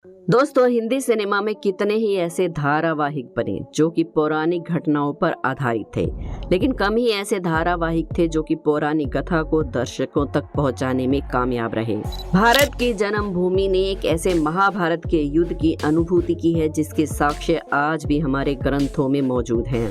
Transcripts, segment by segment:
दोस्तों, हिंदी सिनेमा में कितने ही ऐसे धारावाहिक बने जो कि पौराणिक घटनाओं पर आधारित थे, लेकिन कम ही ऐसे धारावाहिक थे जो कि पौराणिक कथा को दर्शकों तक पहुंचाने में कामयाब रहे। भारत की जन्मभूमि ने एक ऐसे महाभारत के युद्ध की अनुभूति की है जिसके साक्ष्य आज भी हमारे ग्रंथों में मौजूद हैं।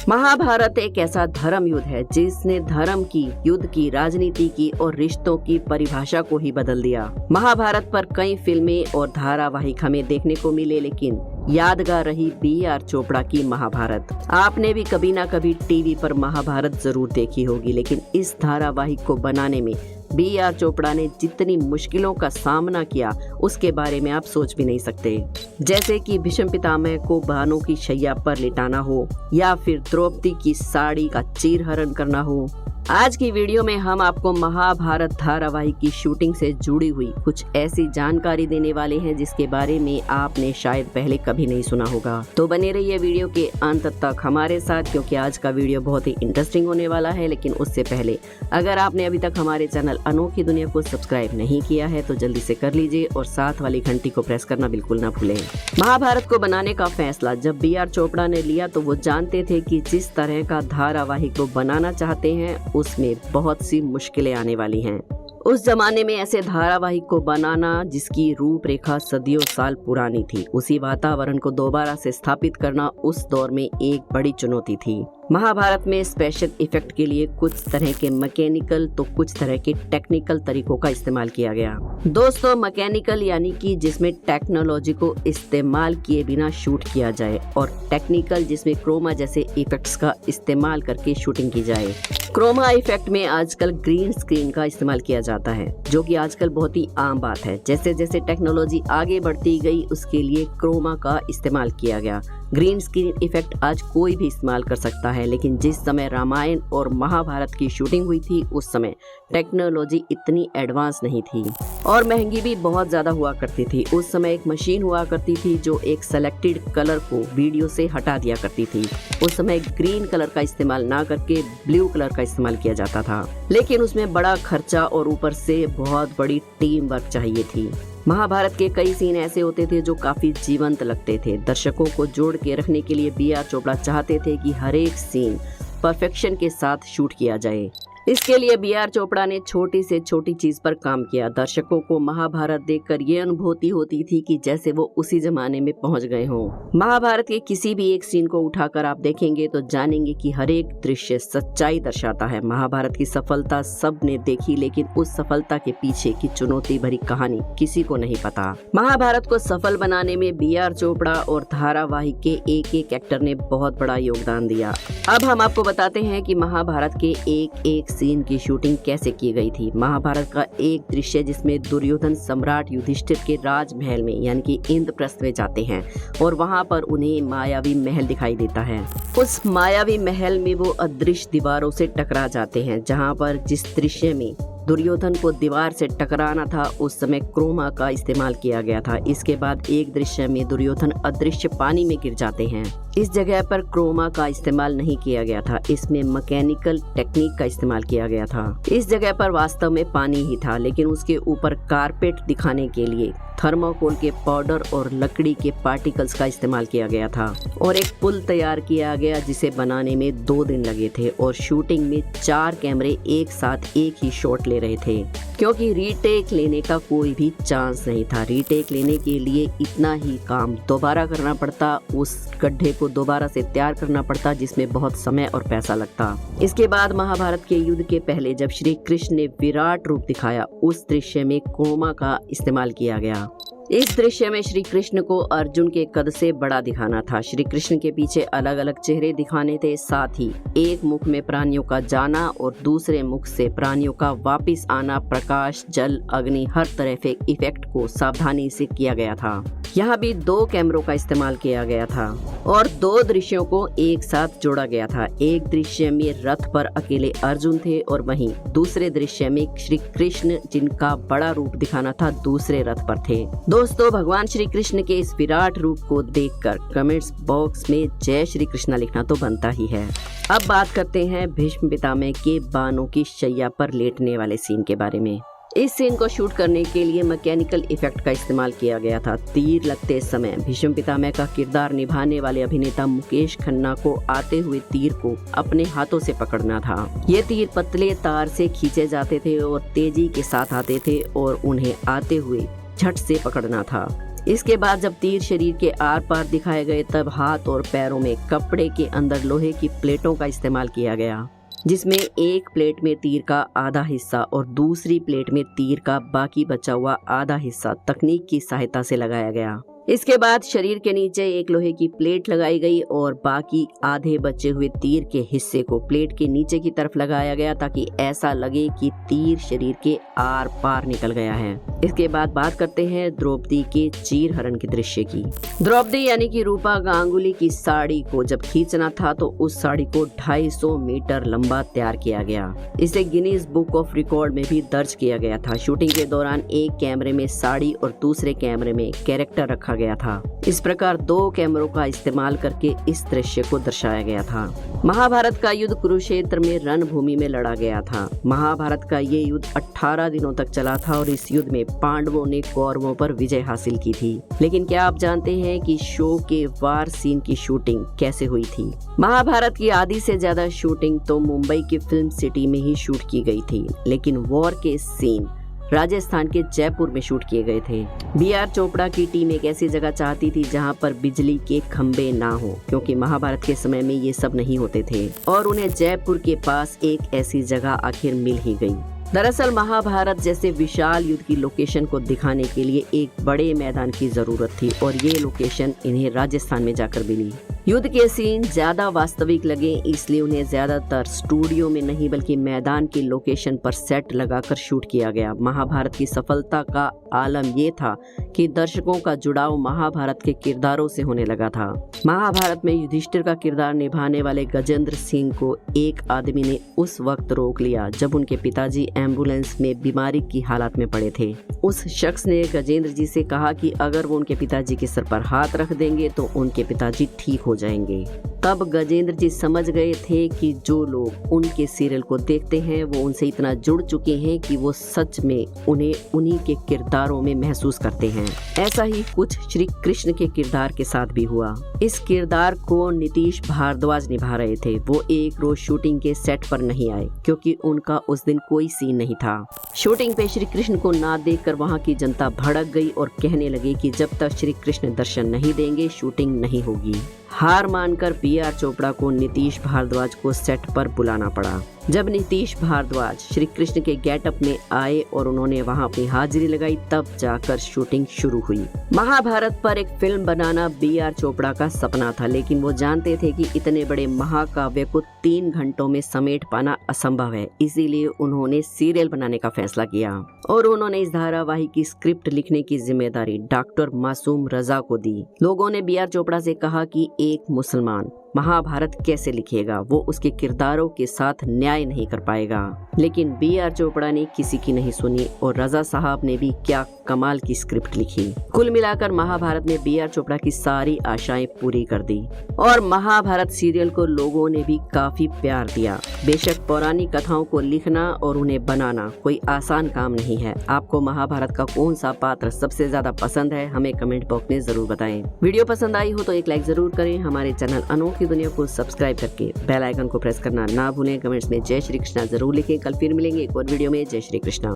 महाभारत एक ऐसा धर्म युद्ध है जिसने धर्म की, युद्ध की, राजनीति की और रिश्तों की परिभाषा को ही बदल दिया। महाभारत पर कई फिल्में और धारावाहिक हमें देखने को मिले, लेकिन यादगार रही बी.आर. चोपड़ा की महाभारत। आपने भी कभी ना कभी टीवी पर महाभारत जरूर देखी होगी, लेकिन इस धारावाहिक को बनाने में बी.आर. चोपड़ा ने जितनी मुश्किलों का सामना किया उसके बारे में आप सोच भी नहीं सकते। जैसे कि भीष्म पितामह को बाणों की शैया पर लिटाना हो या फिर द्रौपदी की साड़ी का चीरहरण करना हो। आज की वीडियो में हम आपको महाभारत धारावाहिक की शूटिंग से जुड़ी हुई कुछ ऐसी जानकारी देने वाले हैं जिसके बारे में आपने शायद पहले कभी नहीं सुना होगा। तो बने रहिए वीडियो के अंत तक हमारे साथ, क्योंकि आज का वीडियो बहुत ही इंटरेस्टिंग होने वाला है। लेकिन उससे पहले अगर आपने अभी तक हमारे चैनल अनोखी दुनिया को सब्सक्राइब नहीं किया है तो जल्दी से कर लीजिए और साथ वाली घंटी को प्रेस करना बिल्कुल ना भूलें। महाभारत को बनाने का फैसला जब बी.आर. चोपड़ा ने लिया तो वो जानते थे कि जिस तरह का धारावाहिक वो बनाना चाहते हैं उसमें बहुत सी मुश्किलें आने वाली हैं। उस जमाने में ऐसे धारावाहिक को बनाना जिसकी रूपरेखा सदियों साल पुरानी थी, उसी वातावरण को दोबारा से स्थापित करना उस दौर में एक बड़ी चुनौती थी। महाभारत में स्पेशल इफेक्ट के लिए कुछ तरह के मैकेनिकल तो कुछ तरह के टेक्निकल तरीकों का इस्तेमाल किया गया। दोस्तों, मैकेनिकल यानी कि जिसमें टेक्नोलॉजी को इस्तेमाल किए बिना शूट किया जाए, और टेक्निकल जिसमें क्रोमा जैसे इफेक्ट्स का इस्तेमाल करके शूटिंग की जाए। क्रोमा इफेक्ट में आजकल ग्रीन स्क्रीन का इस्तेमाल किया जाता है, जो कि आजकल बहुत ही आम बात है। जैसे जैसे टेक्नोलॉजी आगे बढ़ती गई उसके लिए क्रोमा का इस्तेमाल किया गया। ग्रीन स्क्रीन इफेक्ट आज कोई भी इस्तेमाल कर सकता है, लेकिन जिस समय रामायण और महाभारत की शूटिंग हुई थी उस समय टेक्नोलॉजी इतनी एडवांस नहीं थी और महंगी भी बहुत ज़्यादा हुआ करती थी। उस समय एक मशीन हुआ करती थी जो एक सेलेक्टेड कलर को वीडियो से हटा दिया करती थी। उस समय ग्रीन कलर का इस्तेमाल ना करके ब्लू कलर का इस्तेमाल किया जाता था, लेकिन उसमें बड़ा खर्चा और ऊपर से बहुत बड़ी टीम वर्क चाहिए थी। महाभारत के कई सीन ऐसे होते थे जो काफी जीवंत लगते थे। दर्शकों को जोड़ के रखने के लिए बी.आर. चोपड़ा चाहते थे कि हर एक सीन परफेक्शन के साथ शूट किया जाए। इसके लिए बी.आर. चोपड़ा ने छोटी से छोटी चीज पर काम किया। दर्शकों को महाभारत देखकर ये अनुभूति होती थी कि जैसे वो उसी जमाने में पहुंच गए हों। महाभारत के किसी भी एक सीन को उठाकर आप देखेंगे तो जानेंगे कि हर एक दृश्य सच्चाई दर्शाता है। महाभारत की सफलता सबने देखी, लेकिन उस सफलता के पीछे की चुनौती भरी कहानी किसी को नहीं पता। महाभारत को सफल बनाने में बी.आर. चोपड़ा और धारावाहिक के एक एक एक्टर ने बहुत बड़ा योगदान दिया। अब हम आपको बताते हैं कि महाभारत के एक एक सीन की शूटिंग कैसे की गई थी। महाभारत का एक दृश्य जिसमें दुर्योधन सम्राट युधिष्ठिर के राजमहल में यानी कि इंद्रप्रस्थ में जाते हैं और वहां पर उन्हें मायावी महल दिखाई देता है। उस मायावी महल में वो अदृश्य दीवारों से टकरा जाते हैं। जहां पर जिस दृश्य में दुर्योधन को दीवार से टकराना था उस समय क्रोमा का इस्तेमाल किया गया था। इसके बाद एक दृश्य में दुर्योधन अदृश्य पानी में गिर जाते हैं। इस जगह पर क्रोमा का इस्तेमाल नहीं किया गया था, इसमें मैकेनिकल टेक्निक का इस्तेमाल किया गया था। इस जगह पर वास्तव में पानी ही था, लेकिन उसके ऊपर कारपेट दिखाने के लिए थर्माकोल के पाउडर और लकड़ी के पार्टिकल्स का इस्तेमाल किया गया था और एक पुल तैयार किया गया जिसे बनाने में 2 दिन लगे थे और शूटिंग में 4 कैमरे एक साथ एक ही शॉट ले रहे थे, क्योंकि रीटेक लेने का कोई भी चांस नहीं था। रीटेक लेने के लिए इतना ही काम दोबारा करना पड़ता, उस गड्ढे को दोबारा से तैयार करना पड़ता जिसमें बहुत समय और पैसा लगता। इसके बाद महाभारत के युद्ध के पहले जब श्री कृष्ण ने विराट रूप दिखाया उस दृश्य में क्रोमा का इस्तेमाल किया गया। इस दृश्य में श्री कृष्ण को अर्जुन के कद से बड़ा दिखाना था। श्री कृष्ण के पीछे अलग अलग चेहरे दिखाने थे, साथ ही एक मुख में प्राणियों का जाना और दूसरे मुख से प्राणियों का वापस आना, प्रकाश, जल, अग्नि, हर तरह के इफेक्ट को सावधानी से किया गया था। यहाँ भी 2 कैमरों का इस्तेमाल किया गया था और 2 दृश्यों को एक साथ जोड़ा गया था। एक दृश्य में रथ पर अकेले अर्जुन थे और वहीं दूसरे दृश्य में श्री कृष्ण जिनका बड़ा रूप दिखाना था दूसरे रथ पर थे। दोस्तों, भगवान श्री कृष्ण के इस विराट रूप को देखकर कमेंट्स बॉक्स में जय श्री कृष्णा लिखना तो बनता ही है। अब बात करते हैं भीष्म पितामह के बाणों की शैया पर लेटने वाले सीन के बारे में। इस सीन को शूट करने के लिए मैकेनिकल इफेक्ट का इस्तेमाल किया गया था। तीर लगते समय भीष्म पितामह का किरदार निभाने वाले अभिनेता मुकेश खन्ना को आते हुए तीर को अपने हाथों से पकड़ना था। ये तीर पतले तार से खींचे जाते थे और तेजी के साथ आते थे और उन्हें आते हुए झट से पकड़ना था। इसके बाद जब तीर शरीर के आर पार दिखाए गए तब हाथ और पैरों में कपड़े के अंदर लोहे की प्लेटों का इस्तेमाल किया गया, जिसमें एक प्लेट में तीर का आधा हिस्सा और दूसरी प्लेट में तीर का बाकी बचा हुआ आधा हिस्सा तकनीक की सहायता से लगाया गया। इसके बाद शरीर के नीचे एक लोहे की प्लेट लगाई गई और बाकी आधे बचे हुए तीर के हिस्से को प्लेट के नीचे की तरफ लगाया गया ताकि ऐसा लगे कि तीर शरीर के आर पार निकल गया है। इसके बाद बात करते हैं द्रौपदी के चीर हरण के दृश्य की। द्रौपदी यानी कि रूपा गांगुली की साड़ी को जब खींचना था तो उस साड़ी को 250 मीटर लंबा तैयार किया गया। इसे गिनीज बुक ऑफ रिकॉर्ड में भी दर्ज किया गया था। शूटिंग के दौरान एक कैमरे में साड़ी और दूसरे कैमरे में कैरेक्टर रखा गया था। इस प्रकार 2 कैमरों का इस्तेमाल करके इस दृश्य को दर्शाया गया था। महाभारत का युद्ध कुरुक्षेत्र में रणभूमि में लड़ा गया था। महाभारत का ये युद्ध 18 दिनों तक चला था और इस युद्ध में पांडवों ने कौरवों पर विजय हासिल की थी। लेकिन क्या आप जानते हैं कि शो के वार सीन की शूटिंग कैसे हुई थी? महाभारत की आधी से ज्यादा शूटिंग तो मुंबई की फिल्म सिटी में ही शूट की गई थी, लेकिन वॉर के सीन राजस्थान के जयपुर में शूट किए गए थे। बी.आर. चोपड़ा की टीम एक ऐसी जगह चाहती थी जहां पर बिजली के खंभे ना हो, क्योंकि महाभारत के समय में ये सब नहीं होते थे और उन्हें जयपुर के पास एक ऐसी जगह आखिर मिल ही गई। दरअसल महाभारत जैसे विशाल युद्ध की लोकेशन को दिखाने के लिए एक बड़े मैदान की जरूरत थी और ये लोकेशन इन्हें राजस्थान में जाकर मिली। युद्ध के सीन ज्यादा वास्तविक लगे, इसलिए उन्हें ज्यादातर स्टूडियो में नहीं बल्कि मैदान की लोकेशन पर सेट लगाकर शूट किया गया। महाभारत की सफलता का आलम ये था कि दर्शकों का जुड़ाव महाभारत के किरदारों से होने लगा था। महाभारत में युधिष्ठिर का किरदार निभाने वाले गजेंद्र सिंह को एक आदमी ने उस वक्त रोक लिया जब उनके पिताजी एम्बुलेंस में बीमारी की हालत में पड़े थे। उस शख्स ने गजेंद्र जी से कहा कि अगर वो उनके पिताजी के सर पर हाथ रख देंगे तो उनके पिताजी ठीक हो जाएंगे। तब गजेंद्र जी समझ गए थे कि जो लोग उनके सीरियल को देखते हैं वो उनसे इतना जुड़ चुके हैं कि वो सच में उन्हें उन्हीं के किरदारों में महसूस करते हैं। ऐसा ही कुछ श्री कृष्ण के किरदार के साथ भी हुआ। इस किरदार को नीतीश भारद्वाज निभा रहे थे। वो एक रोज शूटिंग के सेट पर नहीं आए क्योंकि उनका उस दिन कोई सीन नहीं था। शूटिंग पे श्री कृष्ण को ना देखकर वहाँ की जनता भड़क गई और कहने लगी कि जब तक श्री कृष्ण दर्शन नहीं देंगे शूटिंग नहीं होगी। हार मानकर बी.आर. चोपड़ा को नीतीश भारद्वाज को सेट पर बुलाना पड़ा। जब नीतीश भारद्वाज श्री कृष्ण के गेटअप में आए और उन्होंने वहां अपनी हाजिरी लगाई तब जाकर शूटिंग शुरू हुई। महाभारत पर एक फिल्म बनाना बी.आर. चोपड़ा का सपना था, लेकिन वो जानते थे कि इतने बड़े महाकाव्य को 3 घंटों में समेट पाना असंभव है। इसीलिए उन्होंने सीरियल बनाने का फैसला किया और उन्होंने इस धारावाहिक की स्क्रिप्ट लिखने की जिम्मेदारी डॉक्टर मासूम रजा को दी। लोगों ने बी.आर. चोपड़ा से कहा कि एक मुसलमान महाभारत कैसे लिखेगा, वो उसके किरदारों के साथ न्याय नहीं कर पाएगा। लेकिन बी.आर. चोपड़ा ने किसी की नहीं सुनी और रजा साहब ने भी क्या कमाल की स्क्रिप्ट लिखी। कुल मिलाकर महाभारत ने बी.आर. चोपड़ा की सारी आशाएं पूरी कर दी और महाभारत सीरियल को लोगों ने भी काफी प्यार दिया। बेशक पौराणिक कथाओं को लिखना और उन्हें बनाना कोई आसान काम नहीं है। आपको महाभारत का कौन सा पात्र सबसे ज्यादा पसंद है, हमें कमेंट बॉक्स में जरूर बताएं। वीडियो पसंद आई हो तो एक लाइक जरूर करें। हमारे चैनल अनोखी दुनिया को सब्सक्राइब करके बेल आइकन को प्रेस करना ना भूलें। कमेंट्स में जय श्री कृष्णा जरूर लिखें। कल फिर मिलेंगे एक और वीडियो में। जय श्री कृष्णा।